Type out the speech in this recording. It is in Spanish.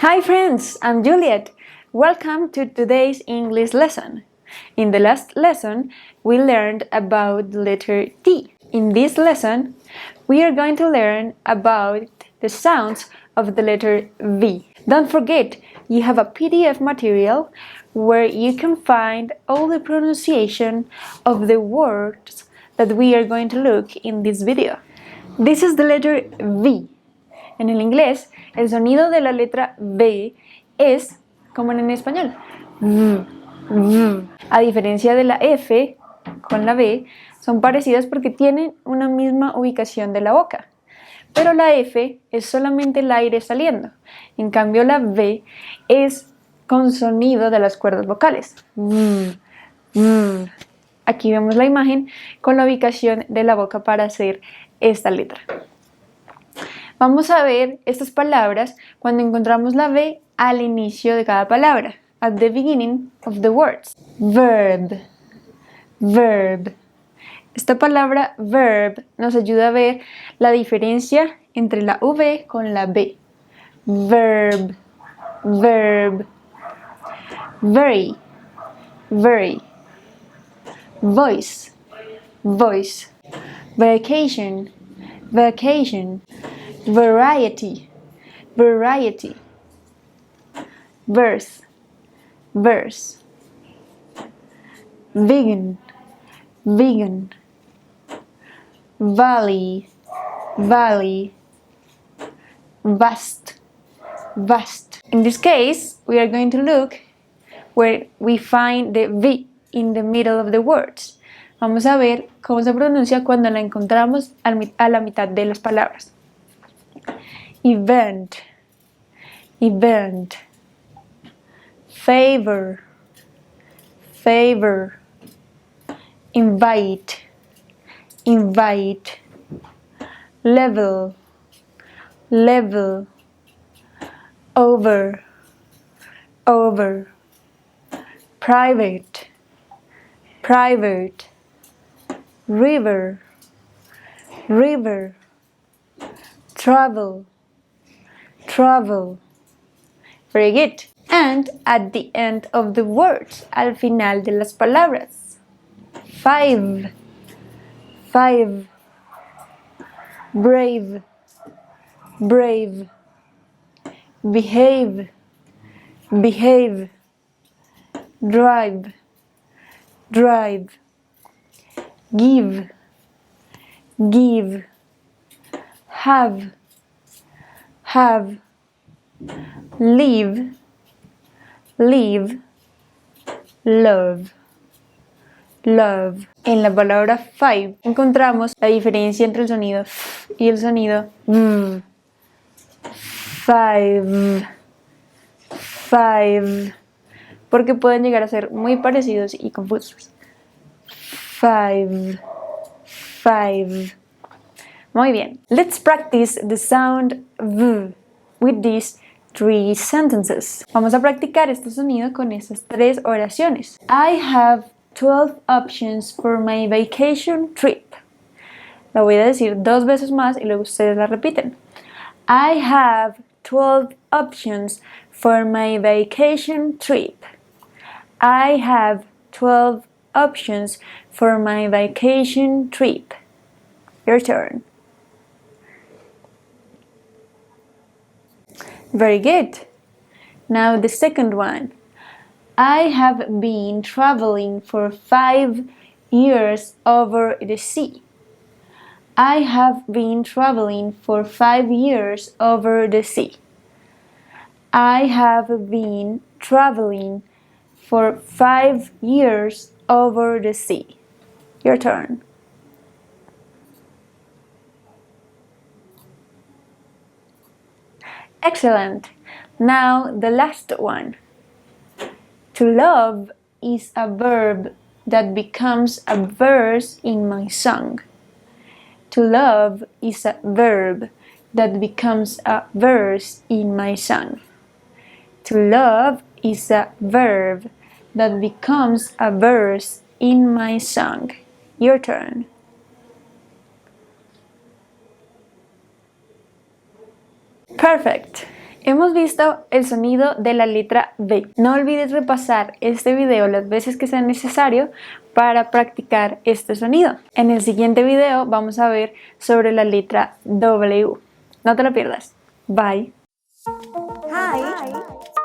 Hi friends, I'm Juliet. Welcome to today's English lesson. In the last lesson, we learned about the letter T. In this lesson, we are going to learn about the sounds of the letter V. Don't forget, you have a PDF material where you can find all the pronunciation of the words that we are going to look in this video. This is the letter V. En el inglés, el sonido de la letra V es como en español. V, V. A diferencia de la F con la V, son parecidas porque tienen una misma ubicación de la boca. Pero la F es solamente el aire saliendo. En cambio, la V es con sonido de las cuerdas vocales. V, V. Aquí vemos la imagen con la ubicación de la boca para hacer esta letra. Vamos a ver estas palabras cuando encontramos la V al inicio de cada palabra. At the beginning of the words. Verb. Verb. Esta palabra verb nos ayuda a ver la diferencia entre la V con la B. Verb. Verb. Very. Very. Voice. Voice. Vacation. Vacation. Variety, variety. Verse, verse. Vegan, vegan. Valley, valley. Vast, vast. In this case, we are going to look where we find the V in the middle of the words. Vamos a ver cómo se pronuncia cuando la encontramos a la mitad de las palabras. Event, event. Favor, favor. Invite, invite. Level, level. Over, over. Private, private. River, river. Travel, travel. Very good. And at the end of the words, al final de las palabras. Five, five. Brave, brave. Behave, behave. Drive, drive. Give, give. Have, have. Live, live. Love, love. En la palabra five encontramos la diferencia entre el sonido f y el sonido v. Five, five. Porque pueden llegar a ser muy parecidos y confusos. Five, five. Muy bien. Let's practice the sound V with these 3 sentences. Vamos a practicar este sonido con estas 3 oraciones. I have 12 options for my vacation trip. La voy a decir 2 veces más y luego ustedes la repiten. I have 12 options for my vacation trip. I have 12 options for my vacation trip. Your turn. Very good. Now the second one. I have been traveling for 5 years over the sea. I have been traveling for 5 years over the sea. I have been traveling for 5 years over the sea. Your turn. Excellent. Now the last one. To love is a verb that becomes a verse in my song. To love is a verb that becomes a verse in my song. To love is a verb that becomes a verse in my song. Your turn. Perfect. Hemos visto el sonido de la letra B. No olvides repasar este video las veces que sea necesario para practicar este sonido. En el siguiente video vamos a ver sobre la letra W. No te lo pierdas. Bye. Hi.